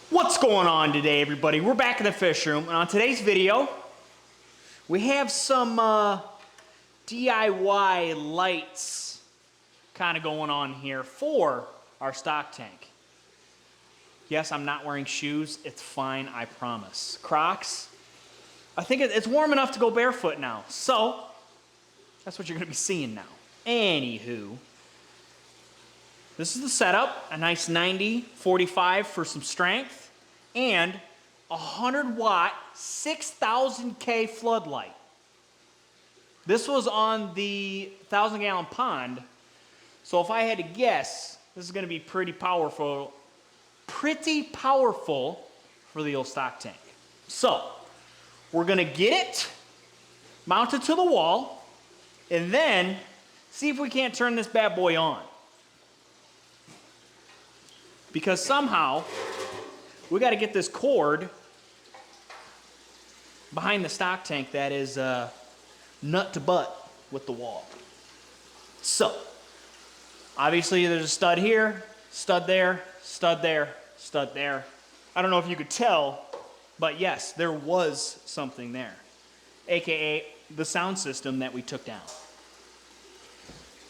What's going on today, everybody? We're back in the fish room, and on today's video, we have some DIY lights kind of going on here for our stock tank. Yes, I'm not wearing shoes. It's fine, I promise. Crocs. I think it's warm enough to go barefoot now, so that's what you're going to be seeing now. Anywho, this is the setup, a nice 90-45 for some strength, and a 100-watt, 6,000K floodlight. This was on the 1,000-gallon pond, so if I had to guess, this is going to be pretty powerful for the old stock tank. So, we're going to get it mounted to the wall, and then see if we can't turn this bad boy on. Because somehow, we got to get this cord behind the stock tank that is nut to butt with the wall. So, obviously there's a stud here, stud there, stud there, stud there. I don't know if you could tell, but yes, there was something there, aka the sound system that we took down.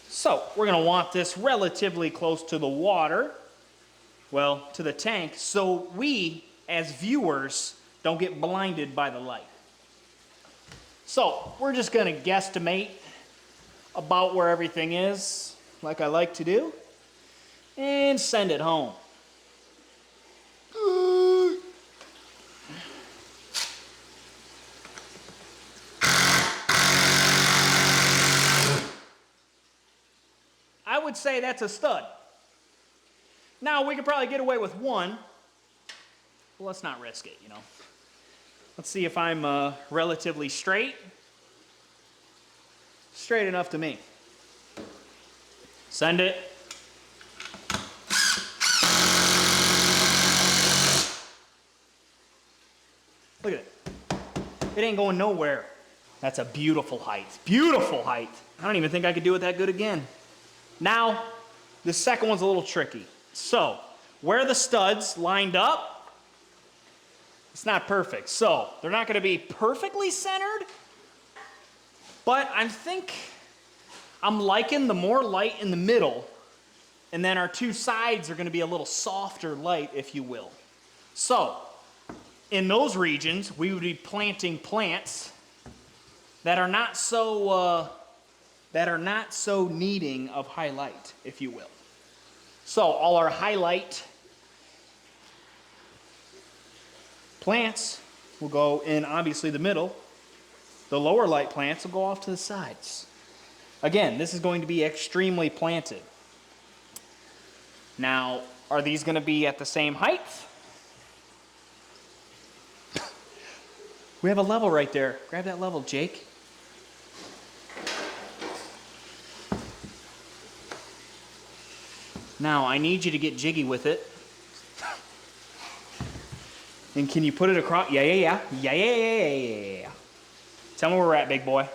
So, we're going to want this relatively close to the water, well, to the tank, so we, as viewers, don't get blinded by the light. So, we're just going to guesstimate about where everything is, like I like to do, and send it home. I would say that's a stud. Now, we could probably get away with one. Well, let's not risk it, you know. Let's see if I'm relatively straight. Straight enough to me. Send it. Look at it. It ain't going nowhere. That's a beautiful height. Beautiful height. I don't even think I could do it that good again. Now, the second one's a little tricky. So, where the studs lined up, it's not perfect. So, they're not going to be perfectly centered, but I'm liking the more light in the middle, and then our two sides are going to be a little softer light, if you will. So, in those regions, we would be planting plants that are not so needing of high light, if you will. So all our highlight plants will go in, obviously, the middle. The lower light plants will go off to the sides. Again, this is going to be extremely planted. Now, are these going to be at the same height? We have a level right there. Grab that level, Jake. Now, I need you to get jiggy with it. And can you put it across? Yeah. Tell me where we're at, big boy.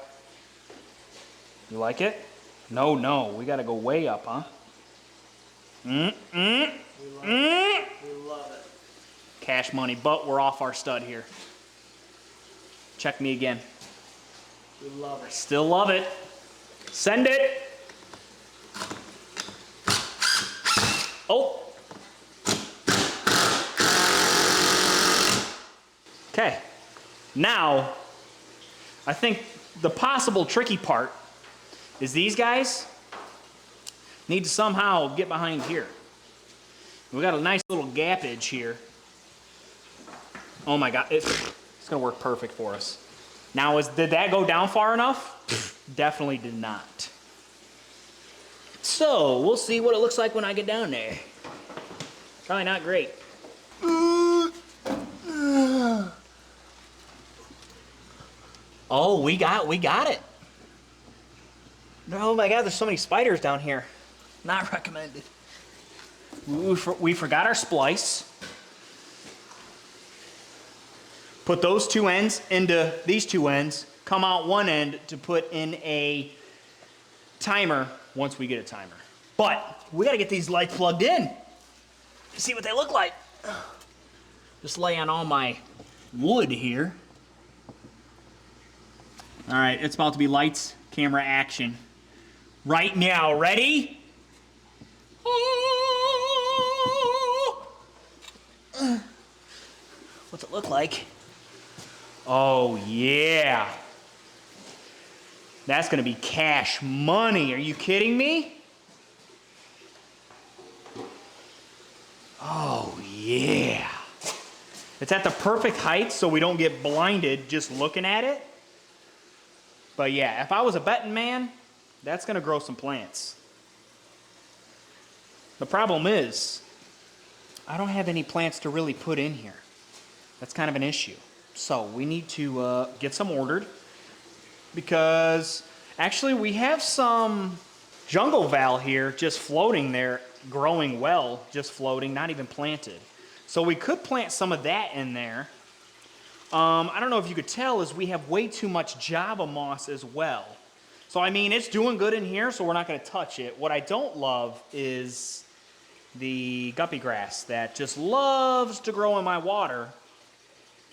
You like it? No. We got to go way up, huh? We love it. Cash money, but we're off our stud here. Check me again. We love it. Still love it. Send it. Oh. Okay. Now, I think the possible tricky part is these guys need to somehow get behind here. We got a nice little gappage here. Oh my God, it's gonna work perfect for us. Now, did that go down far enough? Definitely did not. So, we'll see what it looks like when I get down there. Probably not great. Oh, we got it. Oh my God, there's so many spiders down here. Not recommended. We forgot our splice. Put those two ends into these two ends. Come out one end to put in a timer once we get a timer. But we gotta get these lights plugged in to see what they look like. just lay on all my wood here. All right, it's about to be lights, camera, action. Right now, ready? What's it look like? Oh, yeah. That's gonna be cash money. Are you kidding me? Oh, yeah. It's at the perfect height so we don't get blinded just looking at it. But yeah, if I was a betting man, that's gonna grow some plants. The problem is, I don't have any plants to really put in here. That's kind of an issue. So we need to get some ordered because actually we have some jungle val here just floating there, growing well, just floating, not even planted. So we could plant some of that in there. I don't know if you could tell is we have way too much Java moss as well. So I mean, it's doing good in here, so we're not gonna touch it. What I don't love is the guppy grass that just loves to grow in my water.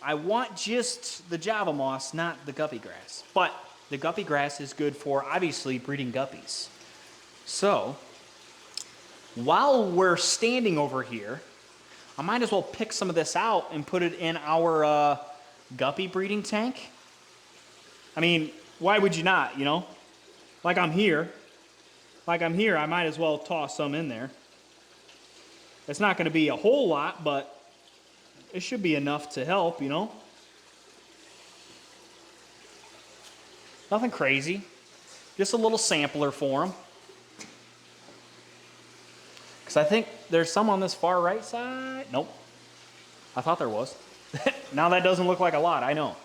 I want just the Java moss, not the guppy grass. But the guppy grass is good for obviously breeding guppies. So while we're standing over here, I might as well pick some of this out and put it in our guppy breeding tank. I mean, why would you not, you know? Like I'm here, I might as well toss some in there. It's not gonna be a whole lot, but it should be enough to help, you know? Nothing crazy, just a little sampler for them. Because I think there's some on this far right side. Nope, I thought there was. Now that doesn't look like a lot, I know.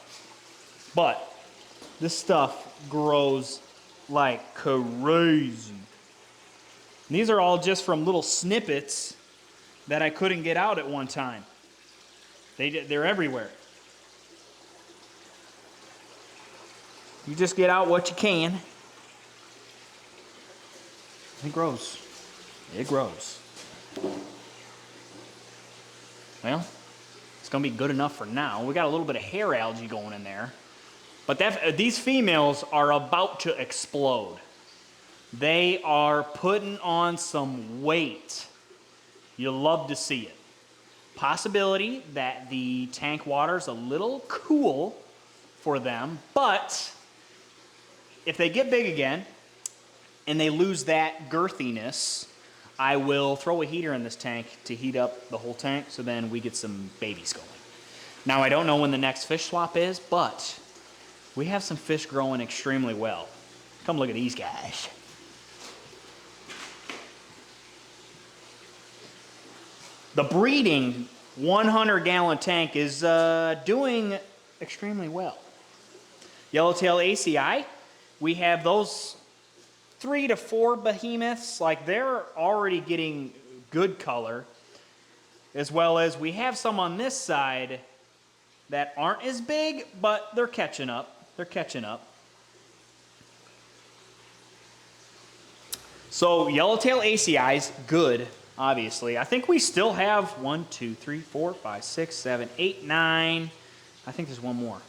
But this stuff grows like crazy. And these are all just from little snippets that I couldn't get out at one time. They're everywhere. You just get out what you can. It grows. It grows. Well, it's gonna be good enough for now. We got a little bit of hair algae going in there. But these females are about to explode. They are putting on some weight. You'll love to see it. Possibility that the tank water's a little cool for them, but if they get big again and they lose that girthiness, I will throw a heater in this tank to heat up the whole tank so then we get some babies going. Now I don't know when the next fish swap is, but we have some fish growing extremely well. Come look at these guys. The breeding 100-gallon tank is doing extremely well. Yellowtail ACI, we have those 3 to 4 behemoths, like they're already getting good color, as well as we have some on this side that aren't as big, but they're catching up. They're catching up. So Yellowtail ACI's good. Obviously, I think we still have 1, 2, 3, 4, 5, 6, 7, 8, 9. I think there's one more.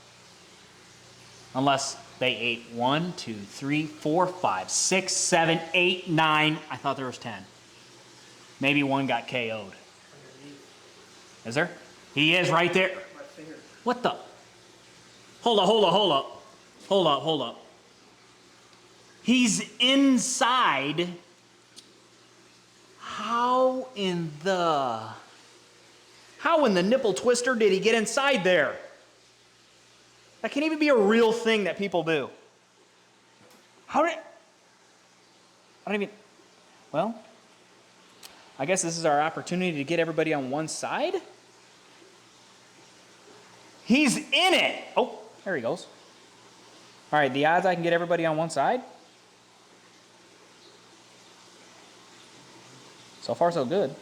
Unless they ate 1, 2, 3, 4, 5, 6, 7, 8, 9. I thought there was 10. Maybe one got KO'd. Is there? He is right there. What the? Hold up, hold up, hold up. Hold up, hold up. He's inside. How in the nipple twister did he get inside there? That can't even be a real thing that people do. I don't even, well, I guess this is our opportunity to get everybody on one side. He's in it. Oh, there he goes. All right, the odds I can get everybody on one side. So far, so good.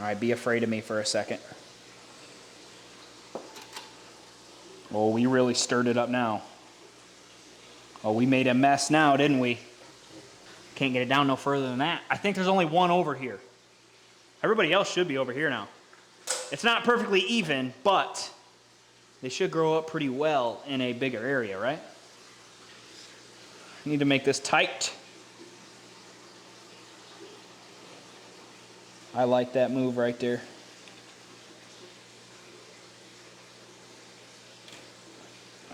All right, be afraid of me for a second. Oh, we really stirred it up now. Oh, we made a mess now, didn't we? Can't get it down no further than that. I think there's only one over here. Everybody else should be over here now. It's not perfectly even, but they should grow up pretty well in a bigger area, right? I need to make this tight. I like that move right there.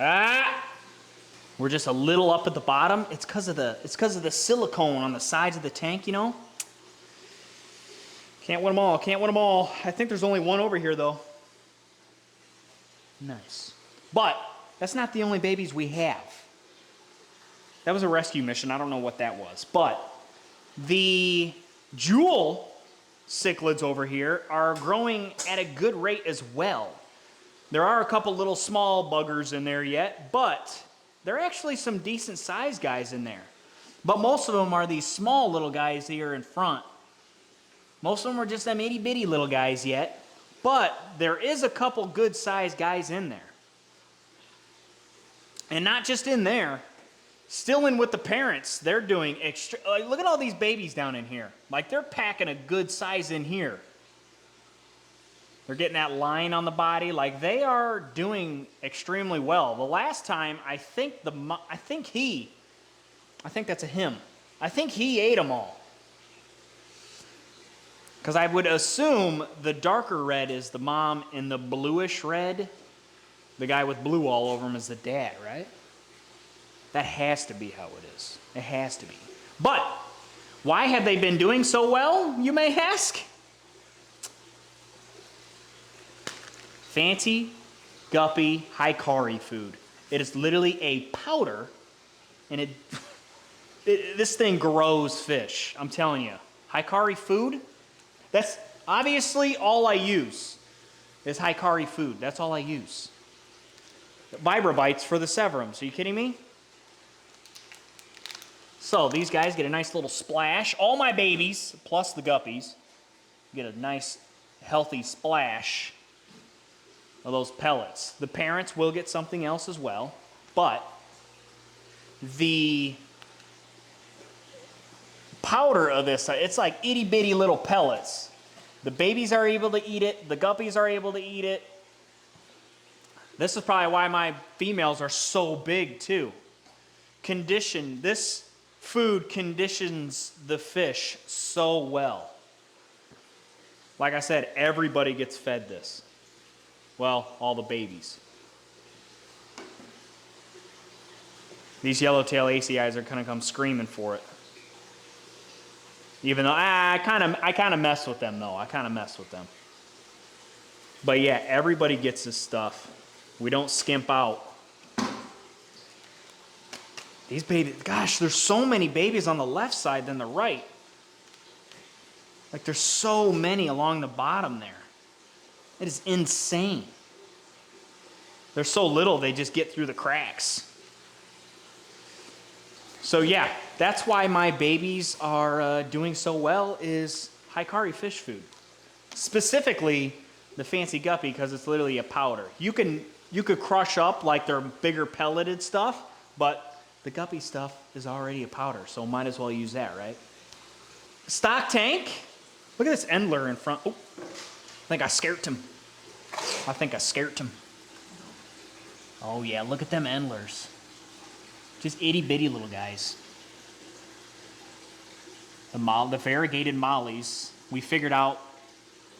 Ah! We're just a little up at the bottom. It's because of the silicone on the sides of the tank, you know? Can't win them all, can't win them all. I think there's only one over here though. Nice. But that's not the only babies we have. That was a rescue mission. I don't know what that was. But the jewel cichlids over here are growing at a good rate as well. There are a couple little small buggers in there yet, but there are actually some decent sized guys in there. But most of them are these small little guys here in front. Most of them are just them itty bitty little guys yet, but there is a couple good sized guys in there. And not just in there, still in with the parents. They're doing extra, like, look at all these babies down in here. Like, they're packing a good size in here. They're getting that line on the body. Like, they are doing extremely well. The last time, I think that's a him. I think he ate them all. Because I would assume the darker red is the mom and the bluish red, the guy with blue all over him, is the dad, right? That has to be how it is. It has to be. But why have they been doing so well, you may ask? Fancy guppy hikari food. It is literally a powder, and this thing grows fish. I'm telling you. Hikari food, that's obviously all I use is hikari food. That's all I use. Vibrobites for the severums. Are you kidding me? So these guys get a nice little splash. All my babies, plus the guppies, get a nice healthy splash of those pellets. The parents will get something else as well, but the powder of this, it's like itty bitty little pellets. The babies are able to eat it, the guppies are able to eat it. This is probably why my females are so big too. This food conditions the fish so well. Like I said, everybody gets fed this. Well, all the babies. These yellowtail ACIs are gonna come screaming for it. Even though I kind of mess with them though. I kind of mess with them. But yeah, everybody gets this stuff. We don't skimp out. These babies, gosh, there's so many babies on the left side than the right. Like, there's so many along the bottom there. It is insane. They're so little, they just get through the cracks. So yeah, that's why my babies are doing so well, is hikari fish food. Specifically, the fancy guppy, because it's literally a powder. You could crush up like their bigger pelleted stuff, but the guppy stuff is already a powder, so might as well use that, right? Stock tank. Look at this endler in front. Oh, I think I scared him. Oh yeah, look at them endlers. Just itty bitty little guys. The variegated mollies, we figured out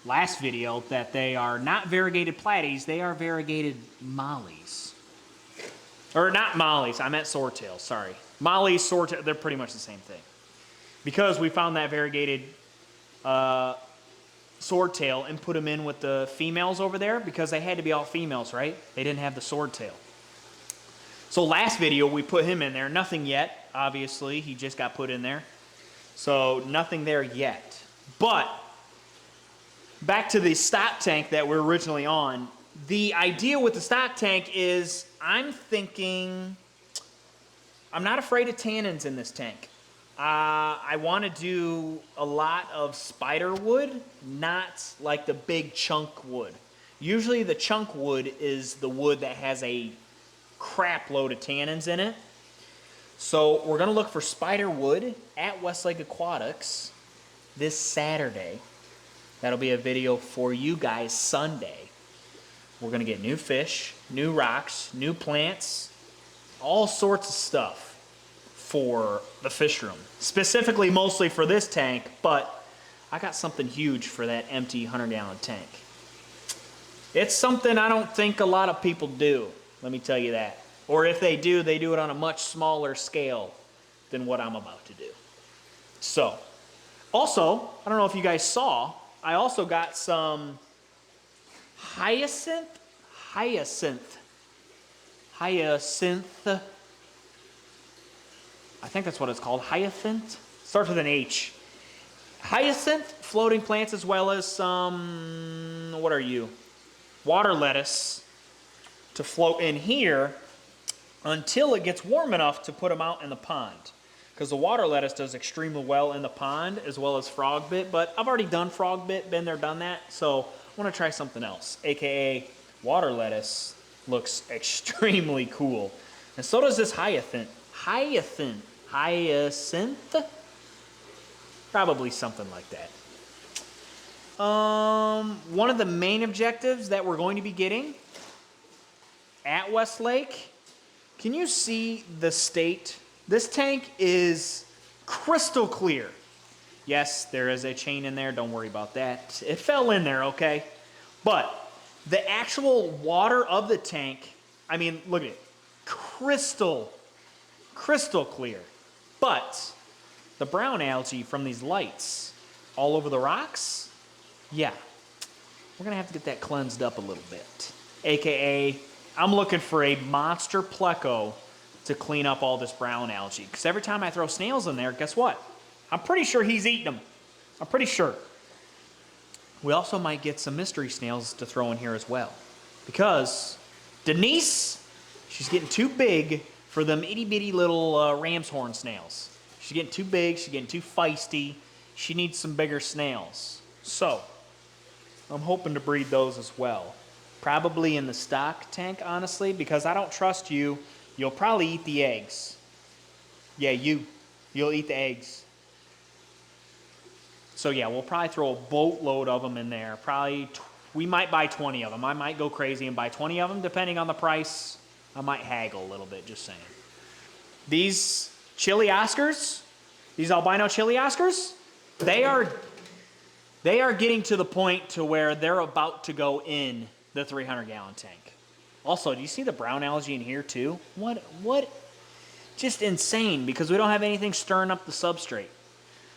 last video that they are not variegated platies, they are variegated mollies. Or not mollies, I meant swordtails, sorry. Mollies, swordtail, they're pretty much the same thing. Because we found that variegated swordtail and put them in with the females over there, because they had to be all females, right? They didn't have the swordtail. So last video we put him in there, nothing yet, obviously, he just got put in there. So nothing there yet. But back to the stock tank that we're originally on. The idea with the stock tank is I'm not afraid of tannins in this tank. I want to do a lot of spider wood, not like the big chunk wood. Usually the chunk wood is the wood that has a crap load of tannins in it. So we're gonna look for spider wood at Westlake Aquatics this Saturday. That'll be a video for you guys Sunday. We're gonna get new fish, new rocks, new plants, all sorts of stuff for the fish room. Specifically, mostly for this tank, but I got something huge for that empty 100-gallon tank. It's something I don't think a lot of people do, let me tell you that. Or if they do it on a much smaller scale than what I'm about to do. So, also, I don't know if you guys saw, I also got some hyacinth, I think that's what it's called, hyacinth? Starts with an H. Hyacinth floating plants, as well as some, what are you? Water lettuce to float in here until it gets warm enough to put them out in the pond. Because the water lettuce does extremely well in the pond, as well as frog bit, but I've already done frog bit, been there, done that, so I want to try something else, aka water lettuce looks extremely cool. And so does this hyacinth. Hyacinth? Probably something like that. One of the main objectives that we're going to be getting at Westlake, can you see the state? This tank is crystal clear. Yes, there is a chain in there, don't worry about that. It fell in there, okay? But the actual water of the tank, I mean, look at it, crystal clear. But the brown algae from these lights all over the rocks, yeah, we're gonna have to get that cleansed up a little bit. AKA, I'm looking for a monster pleco to clean up all this brown algae. Because every time I throw snails in there, guess what? I'm pretty sure he's eating them. I'm pretty sure. We also might get some mystery snails to throw in here as well. Because Denise, she's getting too big for them itty bitty little ram's horn snails. She's getting too big, she's getting too feisty. She needs some bigger snails. So, I'm hoping to breed those as well. Probably in the stock tank, honestly, because I don't trust you. You'll probably eat the eggs. Yeah, you'll eat the eggs. So yeah, we'll probably throw a boatload of them in there. We might buy 20 of them. I might go crazy and buy 20 of them, depending on the price. I might haggle a little bit, just saying. These chili Oscars, these albino chili Oscars, they are getting to the point to where they're about to go in the 300-gallon tank. Also, do you see the brown algae in here too? What? Just insane, because we don't have anything stirring up the substrate.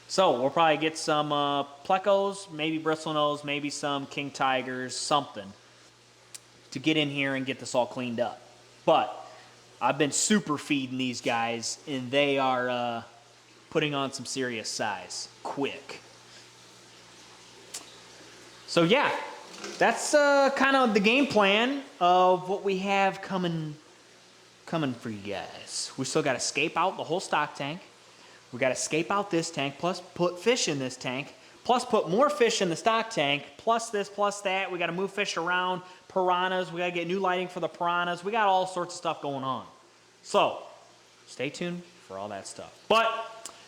So we'll probably get some plecos, maybe bristlenose, maybe some king tigers, something to get in here and get this all cleaned up. But I've been super feeding these guys, and they are putting on some serious size quick. So yeah, that's kind of the game plan of what we have coming for you guys. We still got to scape out the whole stock tank. We got to scape out this tank, plus put fish in this tank, plus put more fish in the stock tank, plus this, plus that. We got to move fish around, piranhas. We got to get new lighting for the piranhas. We got all sorts of stuff going on. So stay tuned for all that stuff. But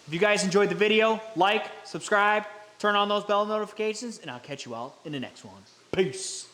if you guys enjoyed the video, like, subscribe, turn on those bell notifications, and I'll catch you all in the next one. Peace.